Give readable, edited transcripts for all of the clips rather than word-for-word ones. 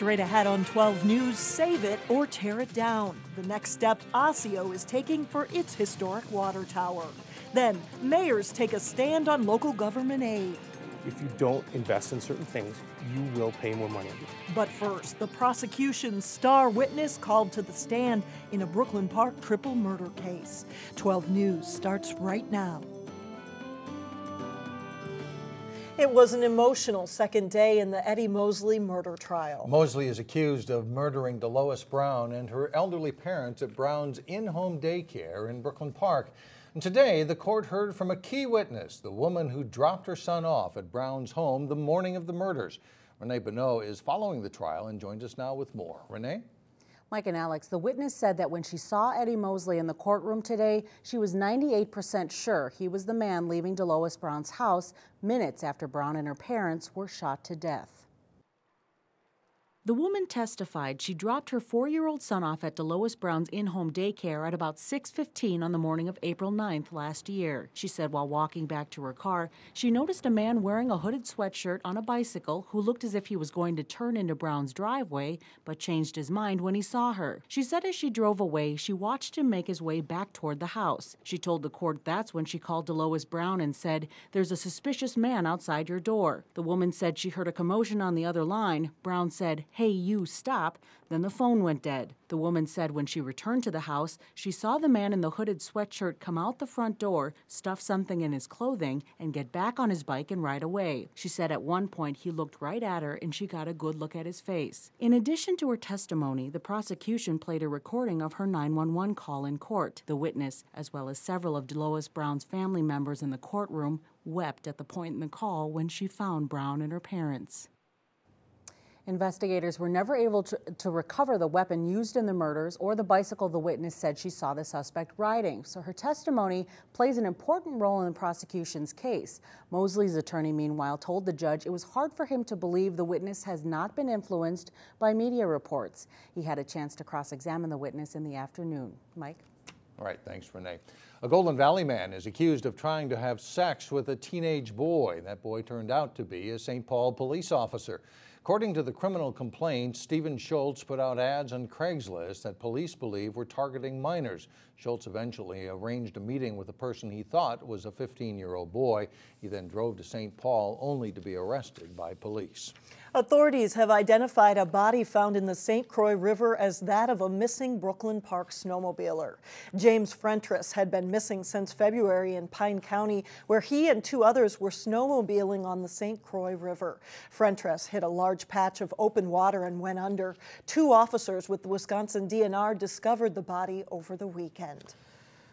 Straight ahead on 12 News, save it or tear it down. The next step Osseo is taking for its historic water tower. Then, mayors take a stand on local government aid. If you don't invest in certain things, you will pay more money. But first, the prosecution's star witness called to the stand in a Brooklyn Park triple murder case. 12 News starts right now. It was an emotional second day in the Eddie Mosley murder trial. Mosley is accused of murdering Delois Brown and her elderly parents at Brown's in-home daycare in Brooklyn Park. And today, the court heard from a key witness, the woman who dropped her son off at Brown's home the morning of the murders. Renee Bonneau is following the trial and joins us now with more. Renee? Mike and Alex, the witness said that when she saw Eddie Mosley in the courtroom today, she was 98% sure he was the man leaving Delois Brown's house minutes after Brown and her parents were shot to death. The woman testified she dropped her 4-year-old son off at Delois Brown's in-home daycare at about 6:15 on the morning of April 9th last year. She said while walking back to her car, she noticed a man wearing a hooded sweatshirt on a bicycle who looked as if he was going to turn into Brown's driveway, but changed his mind when he saw her. She said as she drove away, she watched him make his way back toward the house. She told the court that's when she called Delois Brown and said, "There's a suspicious man outside your door." The woman said she heard a commotion on the other line. Brown said, "Hey, you, stop." Then the phone went dead. The woman said when she returned to the house, she saw the man in the hooded sweatshirt come out the front door, stuff something in his clothing, and get back on his bike and ride away. She said at one point he looked right at her and she got a good look at his face. In addition to her testimony, the prosecution played a recording of her 911 call in court. The witness, as well as several of Delois Brown's family members in the courtroom, wept at the point in the call when she found Brown and her parents. Investigators were never able to recover the weapon used in the murders or the bicycle the witness said she saw the suspect riding. So her testimony plays an important role in the prosecution's case. Mosley's attorney, meanwhile, told the judge it was hard for him to believe the witness has not been influenced by media reports. He had a chance to cross-examine the witness in the afternoon. Mike? All right, thanks, Renee. A Golden Valley man is accused of trying to have sex with a teenage boy. That boy turned out to be a St. Paul police officer. According to the criminal complaint, Stephen Schultz put out ads on Craigslist that police believe were targeting minors. Schultz eventually arranged a meeting with a person he thought was a 15-year-old boy. He then drove to St. Paul only to be arrested by police. Authorities have identified a body found in the St. Croix River as that of a missing Brooklyn Park snowmobiler. James Frentress had been missing since February in Pine County, where he and 2 others were snowmobiling on the St. Croix River. Frentress hit a large patch of open water and went under. 2 officers with the Wisconsin DNR discovered the body over the weekend.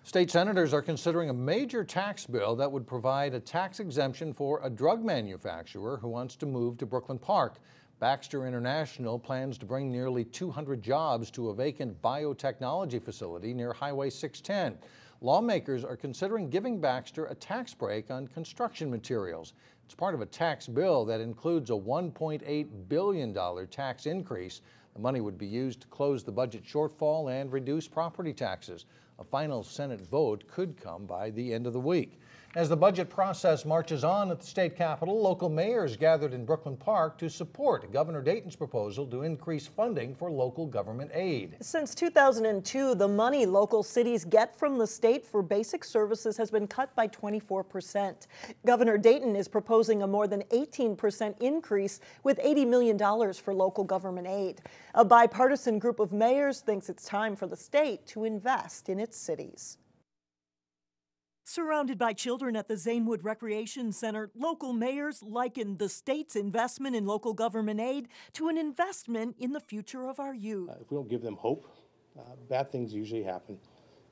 State senators are considering a major tax bill that would provide a tax exemption for a drug manufacturer who wants to move to Brooklyn Park. Baxter International plans to bring nearly 200 jobs to a vacant biotechnology facility near Highway 610. Lawmakers are considering giving Baxter a tax break on construction materials. It's part of a tax bill that includes a $1.8 billion tax increase. The money would be used to close the budget shortfall and reduce property taxes. A final Senate vote could come by the end of the week. As the budget process marches on at the state capitol, local mayors gathered in Brooklyn Park to support Governor Dayton's proposal to increase funding for local government aid. Since 2002, the money local cities get from the state for basic services has been cut by 24%. Governor Dayton is proposing a more than 18% increase with $80 million for local government aid. A bipartisan group of mayors thinks it's time for the state to invest in its cities. Surrounded by children at the Zanewood Recreation Center, local mayors likened the state's investment in local government aid to an investment in the future of our youth. If we don't give them hope, bad things usually happen.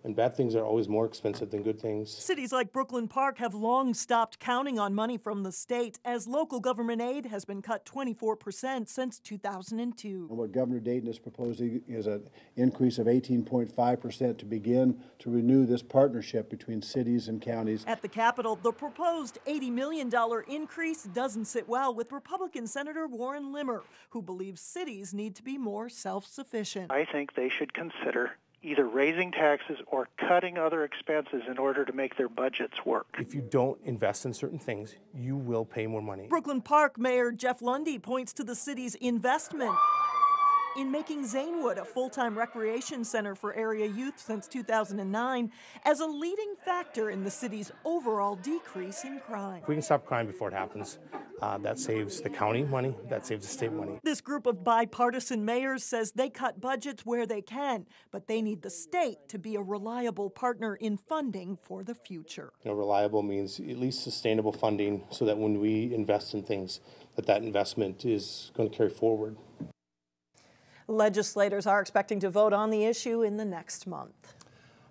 And bad things are always more expensive than good things. Cities like Brooklyn Park have long stopped counting on money from the state as local government aid has been cut 24% since 2002. And what Governor Dayton is proposing is an increase of 18.5% to begin to renew this partnership between cities and counties. At the Capitol, the proposed $80 million increase doesn't sit well with Republican Senator Warren Limmer, who believes cities need to be more self-sufficient. I think they should consider either raising taxes or cutting other expenses in order to make their budgets work. If you don't invest in certain things, you will pay more money. Brooklyn Park Mayor Jeff Lundy points to the city's investment in making Zanewood a full-time recreation center for area youth since 2009 as a leading factor in the city's overall decrease in crime. If we can stop crime before it happens, that saves the county money, that saves the state money. This group of bipartisan mayors says they cut budgets where they can, but they need the state to be a reliable partner in funding for the future. Reliable means at least sustainable funding so that when we invest in things, that investment is going to carry forward. Legislators are expecting to vote on the issue in the next month.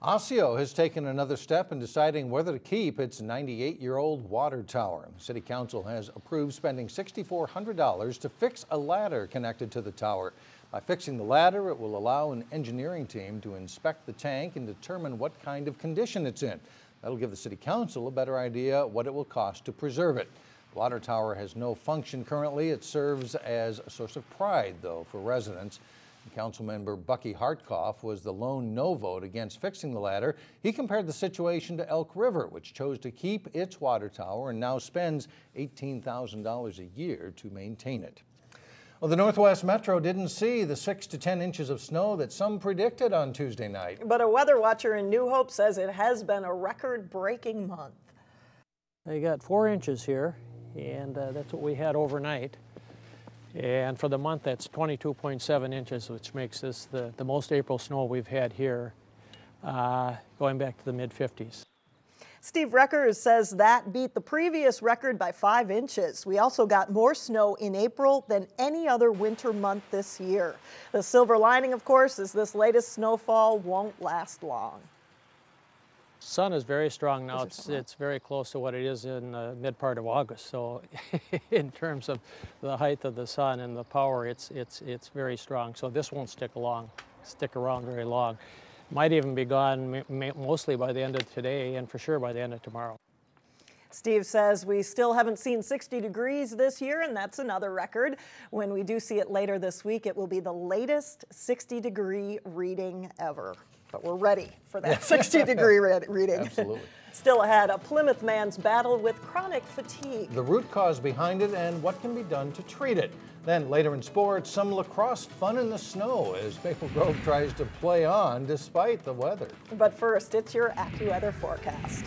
Osseo has taken another step in deciding whether to keep its 98-year-old water tower. The City Council has approved spending $6,400 to fix a ladder connected to the tower. By fixing the ladder, it will allow an engineering team to inspect the tank and determine what kind of condition it's in. That'll give the City Council a better idea what it will cost to preserve it. The water tower has no function currently. It serves as a source of pride, though, for residents. Councilmember Bucky Hartkoff was the lone no vote against fixing the ladder. He compared the situation to Elk River, which chose to keep its water tower and now spends $18,000 a year to maintain it. Well, the Northwest Metro didn't see the 6 to 10 inches of snow that some predicted on Tuesday night. But a weather watcher in New Hope says it has been a record-breaking month. They got 4 inches here, and that's what we had overnight. And for the month, that's 22.7 inches, which makes this the most April snow we've had here, going back to the mid-50s. Steve Reckers says that beat the previous record by 5 inches. We also got more snow in April than any other winter month this year. The silver lining, of course, is this latest snowfall won't last long. Sun is very strong now. It's very close to what it is in the mid part of August. So in terms of the height of the sun and the power, it's very strong. So this won't stick around very long. Might even be gone mostly by the end of today and for sure by the end of tomorrow. Steve says we still haven't seen 60 degrees this year, and that's another record. When we do see it later this week, it will be the latest 60-degree reading ever. But we're ready for that 60-degree reading. Absolutely. Still ahead, a Plymouth man's battle with chronic fatigue. The root cause behind it and what can be done to treat it. Then later in sports, some lacrosse fun in the snow as Maple Grove tries to play on despite the weather. But first, it's your AccuWeather forecast.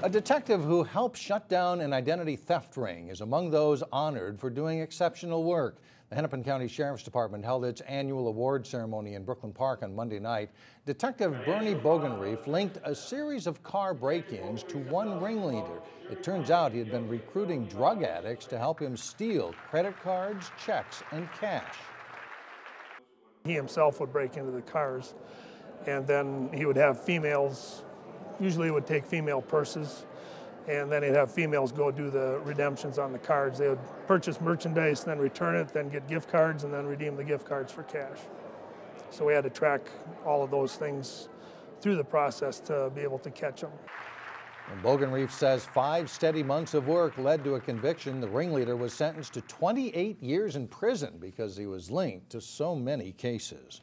A detective who helped shut down an identity theft ring is among those honored for doing exceptional work. The Hennepin County Sheriff's Department held its annual award ceremony in Brooklyn Park on Monday night. Detective Bernie Bogenreef linked a series of car break-ins to one ringleader. It turns out he had been recruiting drug addicts to help him steal credit cards, checks, and cash. He himself would break into the cars, and then he would have females. Usually it would take female purses, and then he'd have females go do the redemptions on the cards. They would purchase merchandise, then return it, then get gift cards, and then redeem the gift cards for cash. So we had to track all of those things through the process to be able to catch them. And Bogenreef says 5 steady months of work led to a conviction. The ringleader was sentenced to 28 years in prison because he was linked to so many cases.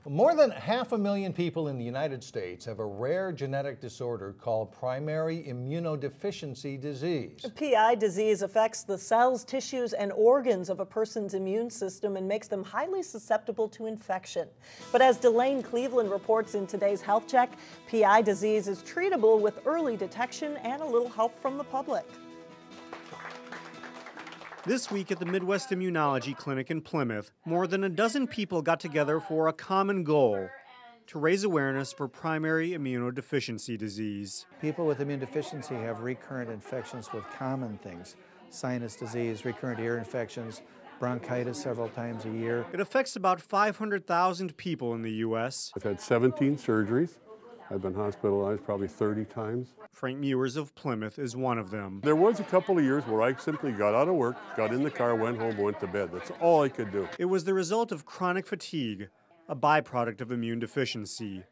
More than 500,000 people in the United States have a rare genetic disorder called primary immunodeficiency disease. PI disease affects the cells, tissues, and organs of a person's immune system and makes them highly susceptible to infection. But as Delane Cleveland reports in today's Health Check, PI disease is treatable with early detection and a little help from the public. This week at the Midwest Immunology Clinic in Plymouth, more than a dozen people got together for a common goal: to raise awareness for primary immunodeficiency disease. People with immune deficiency have recurrent infections with common things: sinus disease, recurrent ear infections, bronchitis several times a year. It affects about 500,000 people in the U.S. I've had 17 surgeries. I've been hospitalized probably 30 times. Frank Mewers of Plymouth is one of them. There was a couple of years where I simply got out of work, got in the car, went home, went to bed. That's all I could do. It was the result of chronic fatigue, a byproduct of immune deficiency.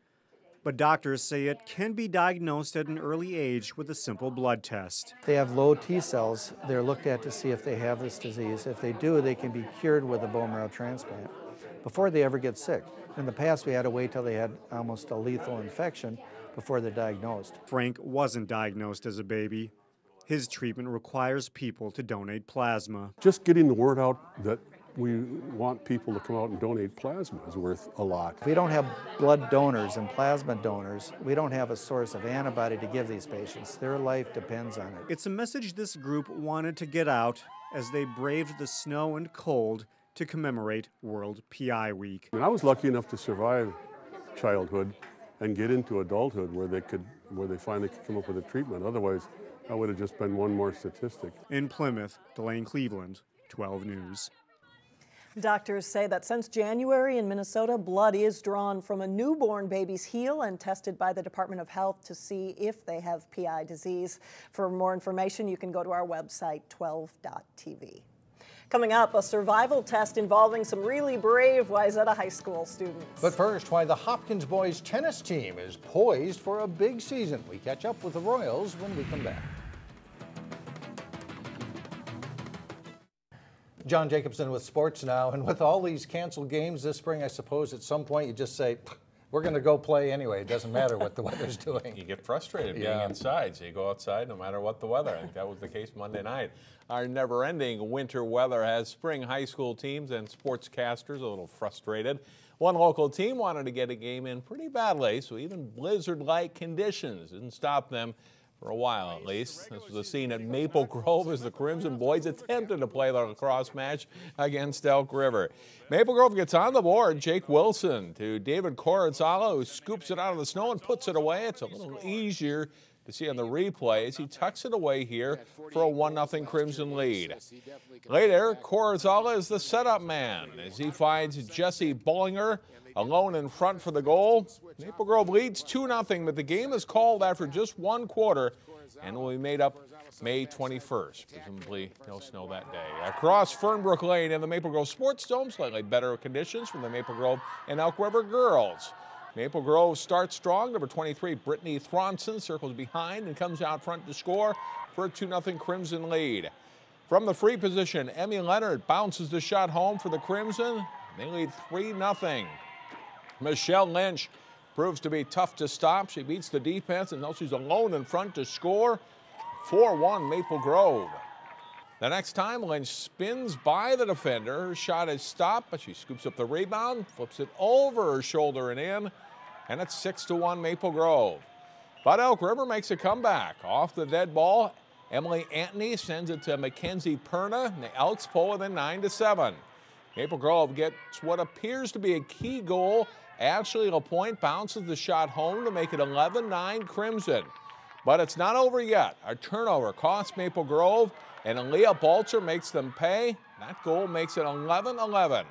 But doctors say it can be diagnosed at an early age with a simple blood test. If they have low T cells, they're looked at to see if they have this disease. If they do, they can be cured with a bone marrow transplant. before they ever get sick. In the past, we had to wait till they had almost a lethal infection before they're diagnosed. Frank wasn't diagnosed as a baby. His treatment requires people to donate plasma. Just getting the word out that we want people to come out and donate plasma is worth a lot. If we don't have blood donors and plasma donors, we don't have a source of antibody to give these patients. Their life depends on it. It's a message this group wanted to get out as they braved the snow and cold to commemorate World PI Week. I was lucky enough to survive childhood and get into adulthood where they finally could come up with a treatment. Otherwise, that would have just been one more statistic. In Plymouth, Delane Cleveland, 12 News. Doctors say that since January in Minnesota, blood is drawn from a newborn baby's heel and tested by the Department of Health to see if they have PI disease. For more information, you can go to our website, 12.tv. Coming up, a survival test involving some really brave Wayzata High School students. But first, why the Hopkins boys tennis team is poised for a big season. We catch up with the Royals when we come back. John Jacobson with Sports Now, and with all these canceled games this spring, I suppose at some point you just say, we're going to go play anyway. It doesn't matter what the weather's doing. You get frustrated being inside, so you go outside no matter what the weather. I think that was the case Monday night. Our never-ending winter weather has spring high school teams and sportscasters a little frustrated. One local team wanted to get a game in pretty badly, so even blizzard-like conditions didn't stop them for a while at least. This was a scene at Maple Grove as the Crimson boys attempted to play the lacrosse match against Elk River. Maple Grove gets on the board. Jake Wilson to David Corazala, who scoops it out of the snow and puts it away. It's a little easier to see on the replays. He tucks it away here for a 1-0 Crimson lead. Later, Corazala is the setup man as he finds Jesse Bollinger alone in front for the goal. Maple Grove leads 2-0, but the game is called after just one quarter and will be made up May 21st. Presumably no snow that day. Across Fernbrook Lane in the Maple Grove Sports Dome, slightly better conditions from the Maple Grove and Elk River girls. Maple Grove starts strong. Number 23, Brittany Thronson, circles behind and comes out front to score for a 2-0 Crimson lead. From the free position, Emmy Leonard bounces the shot home for the Crimson. They lead 3-0. Michelle Lynch proves to be tough to stop. She beats the defense, and now she's alone in front to score. 4-1 Maple Grove. The next time, Lynch spins by the defender. Her shot is stopped, but she scoops up the rebound, flips it over her shoulder and in, and it's 6-1 Maple Grove. But Elk River makes a comeback. Off the dead ball, Emily Antony sends it to Mackenzie Perna, and the Elks pull within 9-7. Maple Grove gets what appears to be a key goal. Ashley LaPointe bounces the shot home to make it 11-9 Crimson. But it's not over yet. A turnover costs Maple Grove, and Aaliyah Balcher makes them pay. That goal makes it 11-11.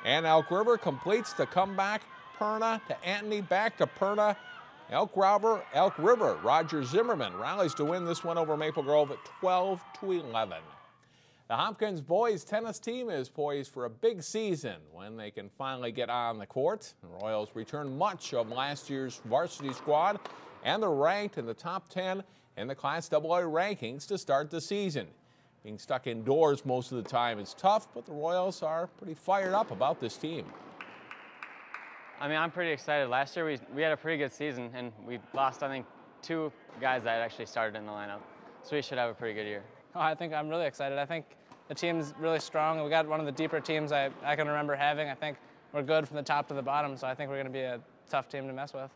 And Elk River completes the comeback. Perna to Antony, back to Perna. Elk River, Roger Zimmerman rallies to win this one over Maple Grove at 12-11. The Hopkins boys tennis team is poised for a big season when they can finally get on the court. The Royals return much of last year's varsity squad, and they're ranked in the top 10 in the Class AA rankings to start the season. Being stuck indoors most of the time is tough, but the Royals are pretty fired up about this team. I mean, I'm pretty excited. Last year we had a pretty good season, and we lost, I think, 2 guys that actually started in the lineup. So we should have a pretty good year. Oh, I think I'm really excited. I think the team's really strong. We got one of the deeper teams I can remember having. I think we're good from the top to the bottom, so I think we're going to be a tough team to mess with.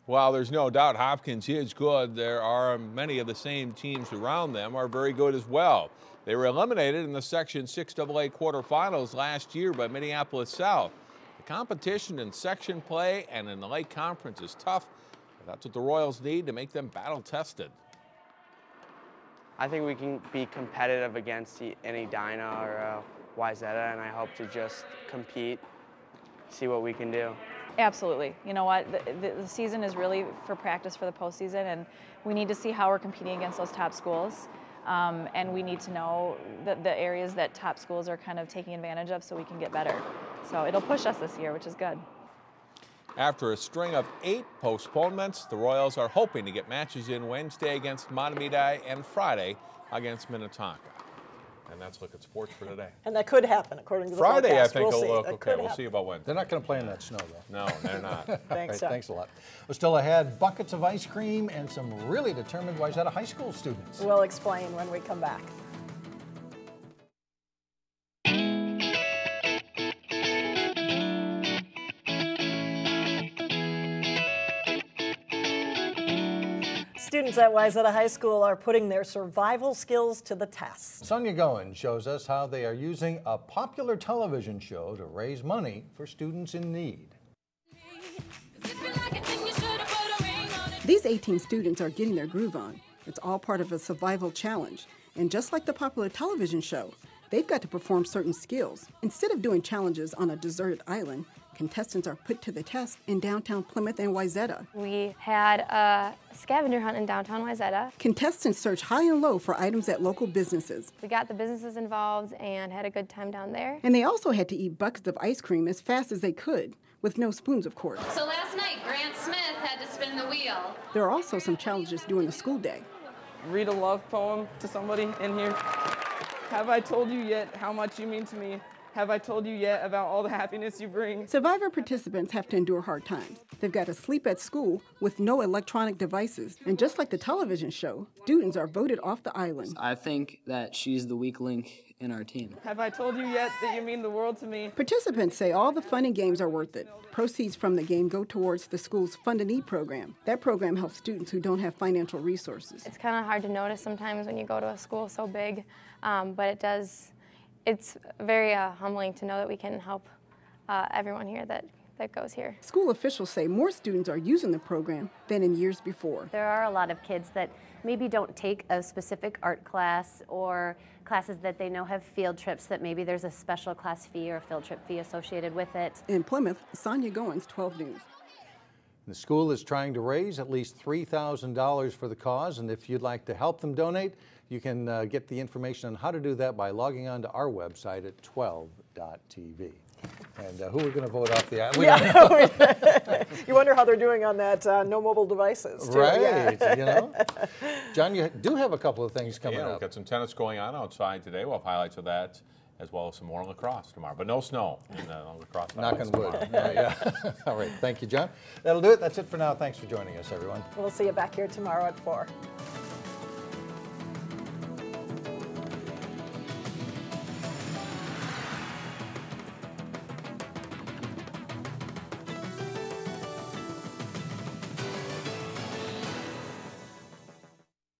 Well, there's no doubt Hopkins is good. There are many of the same teams around them are very good as well. They were eliminated in the Section 6AA quarterfinals last year by Minneapolis South. The competition in section play and in the Lake Conference is tough. But that's what the Royals need to make them battle-tested. I think we can be competitive against any Dyna or Wayzata, and I hope to just compete, see what we can do. Absolutely. You know what? The season is really for practice for the postseason, and we need to see how we're competing against those top schools. And we need to know the areas that top schools are kind of taking advantage of so we can get better. So it'll push us this year, which is good. After a string of 8 postponements, the Royals are hoping to get matches in Wednesday against Mahtomedi and Friday against Minnetonka. And that's Look at Sports for today. And that could happen, according to the Friday, forecast. I think we'll will see. look That okay. could We'll happen. see about Wednesday. They're not going to play in that snow, though. No, they're not. Thanks, Right, thanks a lot. Well, still ahead, buckets of ice cream and some really determined Wayzata high school students. We'll explain when we come back. Students at Wayzata High School are putting their survival skills to the test. Sonia Goins shows us how they are using a popular television show to raise money for students in need. These 18 students are getting their groove on. It's all part of a survival challenge. And just like the popular television show, they've got to perform certain skills. Instead of doing challenges on a deserted island, contestants are put to the test in downtown Plymouth and Wayzata. We had a scavenger hunt in downtown Wayzata. Contestants search high and low for items at local businesses. We got the businesses involved and had a good time down there. And they also had to eat buckets of ice cream as fast as they could, with no spoons, of course. So last night, Grant Smith had to spin the wheel. There are also some challenges during the school day. Read a love poem to somebody in here. Have I told you yet how much you mean to me? Have I told you yet about all the happiness you bring? Survivor participants have to endure hard times. They've got to sleep at school with no electronic devices. And just like the television show, students are voted off the island. I think that she's the weak link in our team. Have I told you yet that you mean the world to me? Participants say all the fun and games are worth it. Proceeds from the game go towards the school's Fund a Need program. That program helps students who don't have financial resources. It's kind of hard to notice sometimes when you go to a school so big, but it's very humbling to know that we can help everyone here that goes here. School officials say more students are using the program than in years before. There are a lot of kids that maybe don't take a specific art class or classes that they know have field trips that maybe there's a special class fee or field trip fee associated with it. In Plymouth, Sonia Goins, 12 News. The school is trying to raise at least $3,000 for the cause, and if you'd like to help them donate, you can get the information on how to do that by logging on to our website at 12.tv. And who are we going to vote off the island? Yeah, you wonder how they're doing on that no mobile devices, too. Right, Yeah. you know. John, you do have a couple of things coming We've up. got some tennis going on outside today. We'll have highlights of that, as well as some more lacrosse tomorrow. But no snow in lacrosse. Knock on wood. Yeah. All right, thank you, John. That'll do it. That's it for now. Thanks for joining us, everyone. We'll see you back here tomorrow at 4.